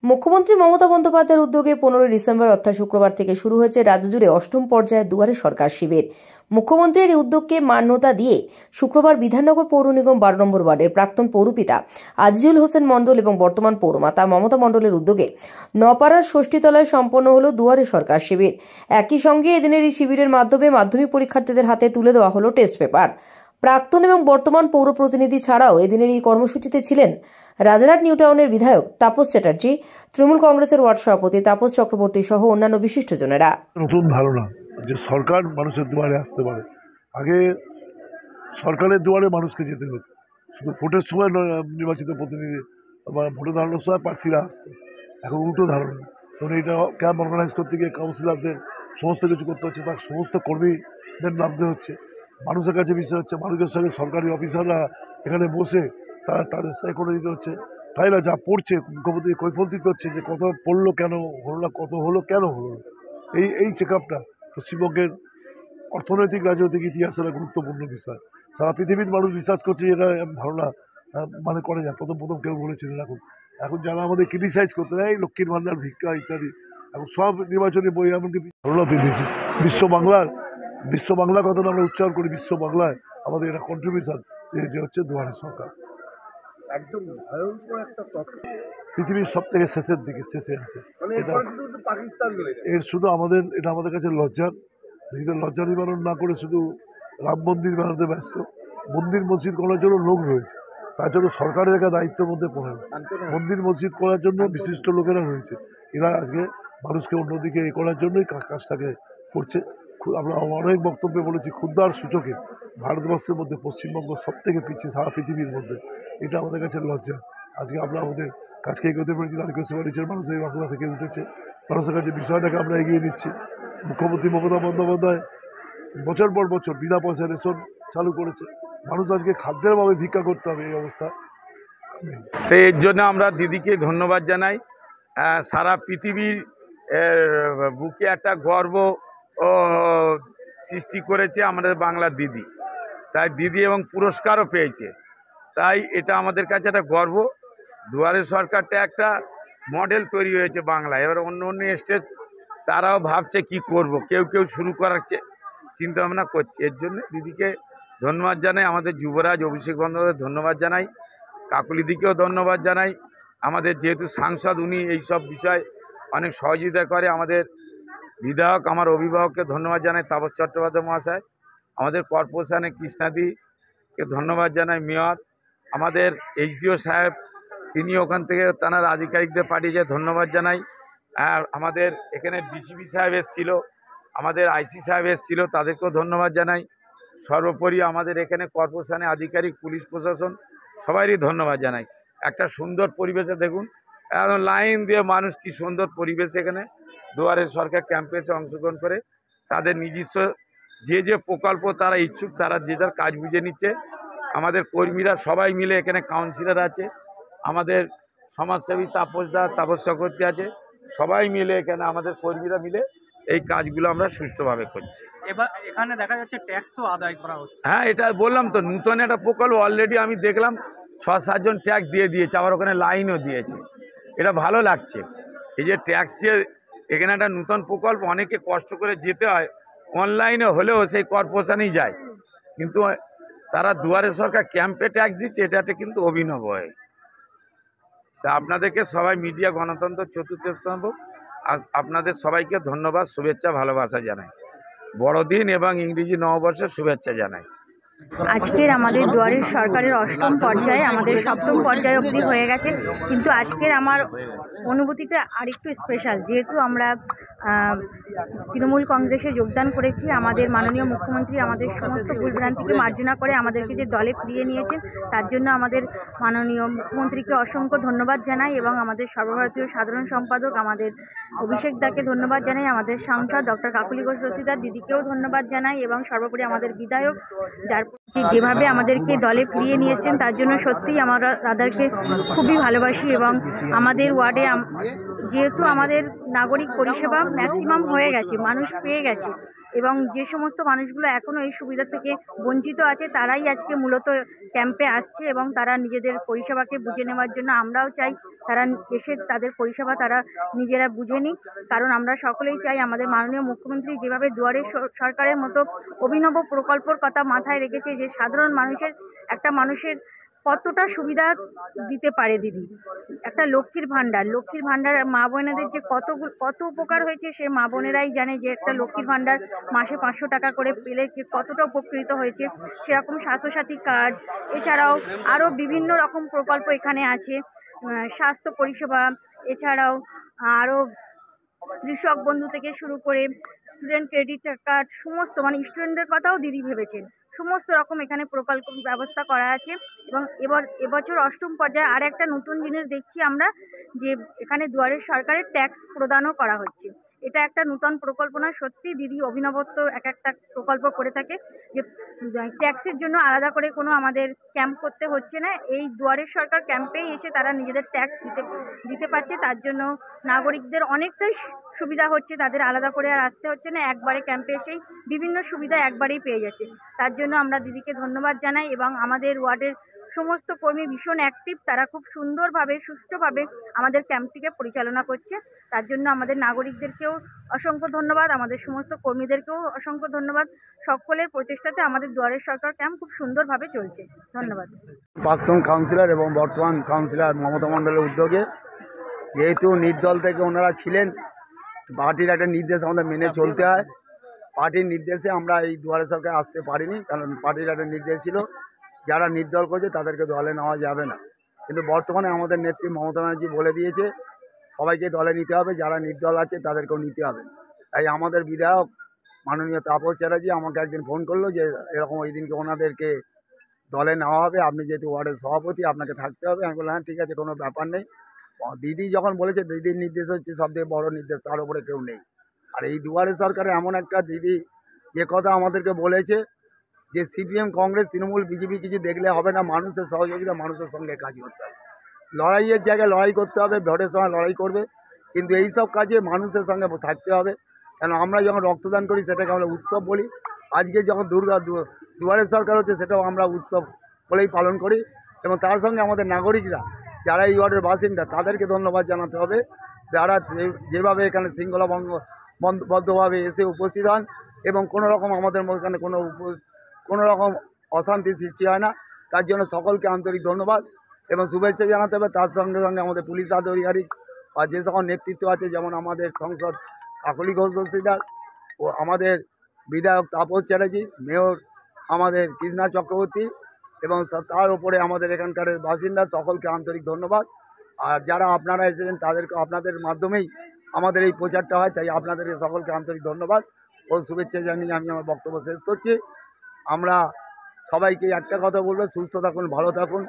মুখ্যমন্ত্রী মমতা বন্দ্যোপাধ্যায়ের উদ্যোগে 15 ডিসেম্বর অর্থাৎ শুক্রবার থেকে শুরু হয়েছে রাজ্যজুড়ে অষ্টম পর্যায়ে দুয়ারে সরকার শিবির। মুখ্যমন্ত্রীর এই উদ্যোগকে মান্যতা দিয়ে শুক্রবার বিধাননগর পৌর নিগম 12 নম্বর ওয়ার্ডের প্রাক্তন পৌরপিতা আজিজুল হোসেন মণ্ডল এবং বর্তমান পৌরমাতা মমতা মণ্ডলের উদ্যোগে নপাড়ার ষষ্ঠীতলায় সম্পন্ন হলো দুয়ারে সরকার শিবির। একই সঙ্গে এদিনের এই শিবিরের মাধ্যমে মাধ্যমিক পরীক্ষার্থীদের হাতে তুলে দেওয়া হলো টেস্ট পেপার। প্রাক্তন এবং বর্তমান পৌর প্রতিনিধি ছাড়াও এদিনের এই কর্মসূচিতে ছিলেন রাজারহাট নিউ টাউনের বিধায়ক তাপস চ্যাটার্জি, তৃণমূল কংগ্রেসের ওয়ার্ড সভাপতি তাপস চক্রবর্তী সহ অন্যান্য বিশিষ্টজনেরা। নতুন ধারণা যে সরকার মানুষের দুয়ারে আসতে পারে। আগে সরকারের দুয়ারে মানুষকে যেতে হতো, শুধু ভোটের সময় নির্বাচিত প্রতিনিধি বা ভোটে দাঁড়ানোর সময় প্রার্থীরা আসতো। এখন উল্টো ধারণা, তখন এইটা ক্যাম্প অর্গানাইজ করতে গিয়ে কাউন্সিলরদের সমস্ত কিছু করতে হচ্ছে, তার সমস্ত কর্মীদের নামতে হচ্ছে, মানুষের কাছে বিষয় হচ্ছে, মানুষের সঙ্গে সরকারি অফিসাররা এখানে বসে তারা তাদের সাথে করে দিতে হচ্ছে। তাই না, যা পড়ছে মুখ্যমন্ত্রী কৈফিয়ত দিতে হচ্ছে যে কত পড়লো কেন হলো না, কত হলো কেন হলো না। এই চেক আপটা পশ্চিমবঙ্গের অর্থনৈতিক রাজনৈতিক ইতিহাসের একটা গুরুত্বপূর্ণ বিষয়। সারা পৃথিবীর মানুষ রিসার্চ করছে, এটা ধারণা মানে করে যায়। প্রথম কেউ বলেছিলেন, এখন যারা আমাদের ক্রিটিসাইজ করতে নেই লক্ষ্মীর ভান্ডার, ভিক্ষা ইত্যাদি, এখন সব নির্বাচনী বই এমনকি ধারণা দিয়ে দিয়েছে। বিশ্ব বাংলার কথাটা আমরা উচ্চারণ করি, বিশ্ব বাংলায় আমাদের এটা কন্ট্রিবিউশন যে হচ্ছে দুয়ারে সরকার। একদম ভয়ঙ্কর একটা তথ্য, পৃথিবীর সব থেকে শেষের দিকে শেষে আছে এটা। এর শুধু এটা আমাদের কাছে লজ্জার, নিজেদের লজ্জা নিবারণ না করে শুধু রাম মন্দির বানাতে ব্যস্ত। মন্দির মসজিদ করার জন্য লোক রয়েছে, তার জন্য সরকারের একটা দায়িত্বের মধ্যে পড়ে না। মন্দির মসজিদ করার জন্য বিশিষ্ট লোকেরা রয়েছে, এরা আজকে মানুষকে অন্যদিকে এ করার জন্যই কাজটাকে করছে। আমরা অনেক বক্তব্যে বলেছি, ক্ষুদ্রার সূচকে ভারতবর্ষের মধ্যে পশ্চিমবঙ্গ সব থেকে পিছিয়ে সারা পৃথিবীর মধ্যে। এটা আমাদের কাছে লজ্জা। আজকে আমরা আমাদের কাজকে এগোতে পেরেছি, নারকেল সেবা নিচের মানুষ এই বাংলা থেকে উঠেছে, মানুষের কাছে বিষয়টাকে আমরা এগিয়ে নিচ্ছি। মুখ্যমন্ত্রী মমতা বন্দ্যোপাধ্যায় বছর পর বছর বিনা পয়সা রেশন চালু করেছে। মানুষ আজকে খাদ্যের অভাবে ভিক্ষা করতে হবে, এই অবস্থা। তো এর জন্য আমরা দিদিকে ধন্যবাদ জানাই। সারা পৃথিবীর বুকে একটা গর্ব সৃষ্টি করেছে আমাদের বাংলার দিদি, তাই দিদি এবং পুরস্কারও পেয়েছে। তাই এটা আমাদের কাছে একটা গর্ব। দুয়ারে সরকারটা একটা মডেল তৈরি হয়েছে বাংলায়। এবার অন্য স্টেট তারাও ভাবছে কি করব, কেউ শুরু করার চিন্তা ভাবনা করছে। এর জন্য দিদিকে ধন্যবাদ জানাই, আমাদের যুবরাজ অভিষেক বন্দ্যোপাধ্যায় ধন্যবাদ জানাই, কাকুলিদিকেও ধন্যবাদ জানাই। আমাদের যেহেতু সাংসদ, উনি এইসব বিষয় অনেক সহযোগিতা করে। আমাদের বিধায়ক, আমার অভিভাবককে ধন্যবাদ জানাই তাপস চট্টোপাধ্যায় মহাশয়। আমাদের কর্পোরেশনে কৃষ্ণাদিকে ধন্যবাদ জানাই, মেয়র, আমাদের এইচডিও সাহেব, তিনি ওখান থেকে তাঁর আধিকারিকদের পাঠিয়েছে, ধন্যবাদ জানাই। আর আমাদের এখানে ডিসিপি সাহেব এসেছিল, আমাদের আইসি সাহেব এসেছিল, তাদেরকেও ধন্যবাদ জানাই। সর্বোপরি আমাদের এখানে কর্পোরেশনে আধিকারিক, পুলিশ প্রশাসন, সবারই ধন্যবাদ জানাই। একটা সুন্দর পরিবেশে দেখুন, একদম লাইন দিয়ে মানুষ, কি সুন্দর পরিবেশ। এখানে দুয়ারে সরকার ক্যাম্পে এসে অংশগ্রহণ করে তাদের নিজস্ব যে প্রকল্প তারা ইচ্ছুক, তারা যে যার কাজ বুঝে নিচ্ছে। আমাদের কর্মীরা সবাই মিলে, এখানে কাউন্সিলর আছে, আমাদের সমাজসেবী তাপস চক্রবর্তী আছে, সবাই মিলে এখানে আমাদের কর্মীরা মিলে এই কাজগুলো আমরা সুষ্ঠুভাবে করছি। এবার এখানে দেখা যাচ্ছে ট্যাক্সও আদায় করা হচ্ছে। হ্যাঁ, এটা বললাম তো, নূতন একটা প্রকল্প। অলরেডি আমি দেখলাম 6-7 জন ট্যাক্স দিয়ে দিয়েছে, আবার ওখানে লাইনও দিয়েছে। এটা ভালো লাগছে, এই যে ট্যাক্স, এখানে একটা নূতন প্রকল্প। অনেকে কষ্ট করে যেতে হয়, অনলাইনে হলেও সেই কর্পোরেশনেই যায়, কিন্তু তারা দুয়ারে সরকার ক্যাম্পে ট্যাক্স দিচ্ছে, এটা একটা কিন্তু অভিনব হয়। তা আপনাদেরকে সবাই, মিডিয়া গণতন্ত্র চতুর্থ স্তম্ভ, আপনাদের সবাইকে ধন্যবাদ, শুভেচ্ছা, ভালোবাসা জানাই। বড়দিন এবং ইংরেজি নববর্ষের শুভেচ্ছা জানাই। আজকের আমাদের দুয়ারের সরকারের অষ্টম পর্যায়ে, আমাদের সপ্তম পর্যায়ে অবধি হয়ে গেছে, কিন্তু আজকের আমার অনুভূতিটা আরেকটু স্পেশাল। যেহেতু আমরা তৃণমূল কংগ্রেসে যোগদান করেছি, আমাদের মাননীয় মুখ্যমন্ত্রী আমাদের সমস্ত ভুলভ্রান্তিকে মার্জনা করে আমাদেরকে যে দলে ফিরিয়ে নিয়েছেন, তার জন্য আমাদের মাননীয় মুখ্যমন্ত্রীকে অসংখ্য ধন্যবাদ জানাই, এবং আমাদের সর্বভারতীয় সাধারণ সম্পাদক আমাদের অভিষেক দাকে ধন্যবাদ জানাই, আমাদের সাংসদ ডক্টর কাকুলি ঘোষ দস্তিদার দিদিকেও ধন্যবাদ জানাই, এবং সর্বোপরি আমাদের বিধায়ক, যার যেভাবে আমাদেরকে দলে ফিরিয়ে নিয়েছেন তার জন্য সত্যিই আমরা তাদেরকে খুবই ভালোবাসি। এবং আমাদের ওয়ার্ডে যেহেতু আমাদের নাগরিক পরিষেবা ম্যাক্সিমাম হয়ে গেছে, মানুষ পেয়ে গেছে, এবং যে সমস্ত মানুষগুলো এখনও এই সুবিধা থেকে বঞ্চিত আছে, তারাই আজকে মূলত ক্যাম্পে আসছে এবং তারা নিজেদের পরিষেবাকে বুঝে নেওয়ার জন্য। আমরাও চাই তারা এসে তাদের পরিষেবা তারা নিজেরা বুঝে নিক। কারণ আমরা সকলেই চাই আমাদের মাননীয় মুখ্যমন্ত্রী যেভাবে দুয়ারে সরকারের মতো অভিনব প্রকল্পর কথা মাথায় রেখেছে, যে সাধারণ মানুষের কতটা সুবিধা দিতে পারে দিদি। একটা লক্ষ্মীর ভাণ্ডার মা বোনেদের যে কত উপকার হয়েছে সে মা বোনেরাই জানে, যে একটা লক্ষ্মীর ভাণ্ডার মাসে 500 টাকা করে পেলে যে কতটা উপকৃত হয়েছে। সেরকম স্বাস্থ্যসাথী কার্ড, এছাড়াও আরও বিভিন্ন রকম প্রকল্প এখানে আছে, স্বাস্থ্য পরিষেবা, এছাড়াও আরও কৃষক বন্ধু থেকে শুরু করে স্টুডেন্ট ক্রেডিট কার্ড, সমস্ত মানে স্টুডেন্টদের কথাও দিদি ভেবেছেন। সমস্ত রকম এখানে প্রকল্প ব্যবস্থা করা আছে। এবং এবছর অষ্টম পর্যায়ে আর একটা নতুন জিনিস দেখছি আমরা, যে এখানে দুয়ারের সরকারের ট্যাক্স প্রদানও করা হচ্ছে। এটা একটা নতুন প্রকল্প না, সত্যি দিদি অভিনবত্ব একটা প্রকল্প করে থাকে, যে ট্যাক্সের জন্য আলাদা করে কোনো আমাদের ক্যাম্প করতে হচ্ছে না। এই দুয়ারের সরকার ক্যাম্পেই এসে তারা নিজেদের ট্যাক্স দিতে পারছে। তার জন্য নাগরিকদের অনেকটাই সুবিধা হচ্ছে, তাদের আলাদা করে আর আসতে হচ্ছে না, একবারে ক্যাম্পে এসেই বিভিন্ন সুবিধা একবারেই পেয়ে যাচ্ছে। তার জন্য আমরা দিদিকে ধন্যবাদ জানাই। এবং আমাদের ওয়ার্ডের সমস্ত কর্মী ভীষণ অ্যাক্টিভ, তারা খুব সুন্দরভাবে সুষ্ঠুভাবে আমাদের ক্যাম্পটিকে পরিচালনা করছে। তার জন্য আমাদের নাগরিকদেরকেও অসংখ্য ধন্যবাদ, আমাদের সমস্ত কর্মীদেরকেও অসংখ্য ধন্যবাদ। সকলের প্রচেষ্টাতে আমাদের দুয়ারের সরকার ক্যাম্প খুব সুন্দরভাবে চলছে। ধন্যবাদ। প্রাক্তন কাউন্সিলর এবং বর্তমান কাউন্সিলর মমতা মণ্ডলের উদ্যোগে, যেহেতু নির্দল থেকে ওনারা ছিলেন, পার্টির একটা নির্দেশ আমাদের মেনে চলতে হয়। পার্টির নির্দেশে আমরা এই দুয়ারে সরকারে আসতে পারিনি, কারণ পার্টির একটা নির্দেশ ছিল যারা নির্দল করছে তাদেরকে দলে নেওয়া যাবে না। কিন্তু বর্তমানে আমাদের নেত্রী মমতা ব্যানার্জি বলে দিয়েছে সবাইকে দলে নিতে হবে, যারা নির্দল আছে তাদেরকেও নিতে হবে। তাই আমাদের বিধায়ক মাননীয় তাপস চ্যাটার্জি আমাকে একদিন ফোন করলো যে এরকম ওই দিনকে ওনাদেরকে দলে নেওয়া হবে, আপনি যেহেতু ওয়ার্ডের সভাপতি আপনাকে থাকতে হবে। আমি বললাম হ্যাঁ ঠিক আছে, কোনো ব্যাপার নেই। দিদি যখন বলেছে, দিদির নির্দেশ হচ্ছে সবথেকে বড় নির্দেশ, তার উপরে কেউ নেই। আর এই দুয়ারে সরকারে এমন একটা দিদি যে কথা আমাদেরকে বলেছে যে সিপিএম, কংগ্রেস, তৃণমূল, বিজেপি কিছু দেখলে হবে না, মানুষের সহযোগিতা, মানুষের সঙ্গে কাজ করতে হবে। লড়াইয়ের জায়গায় লড়াই করতে হবে, ভোটের সময় লড়াই করবে, কিন্তু এইসব কাজে মানুষের সঙ্গে থাকতে হবে। কেন আমরা যখন রক্তদান করি সেটাকে আমরা উৎসব বলি, আজকে যখন দুয়ারের সরকার হচ্ছে সেটাও আমরা উৎসব বলেই পালন করি। এবং তার সঙ্গে আমাদের নাগরিকরা যারা এই ওয়ার্ডের বাসিন্দা তাদেরকে ধন্যবাদ জানাতে হবে, যারা যেভাবে এখানে শৃঙ্খলাবদ্ধভাবে এসে উপস্থিত হন এবং কোনো রকম আমাদের এখানে কোনো রকম অশান্তির সৃষ্টি হয় না। তার জন্য সকলকে আন্তরিক ধন্যবাদ এবং শুভেচ্ছা জানাতে হবে। তার সঙ্গে সঙ্গে আমাদের পুলিশ আধিকারিক আর যে সকল নেতৃত্ব আছে, যেমন আমাদের সাংসদ কাকলি ঘোষ দস্তিদার ও আমাদের বিধায়ক তাপস চ্যাটার্জি, মেয়র আমাদের কৃষ্ণা চক্রবর্তী এবং তার উপরে আমাদের এখানকার বাসিন্দা, সকলকে আন্তরিক ধন্যবাদ। আর যারা আপনারা এসেছেন তাদেরকে আপনাদের মাধ্যমেই আমাদের এই প্রচারটা হয়, তাই আপনাদেরকে সকলকে আন্তরিক ধন্যবাদ ও শুভেচ্ছা জানিয়ে আমি আমার বক্তব্য শেষ করছি। আমরা সবাইকে একটা কথা বলবো, সুস্থ থাকুন, ভালো থাকুন,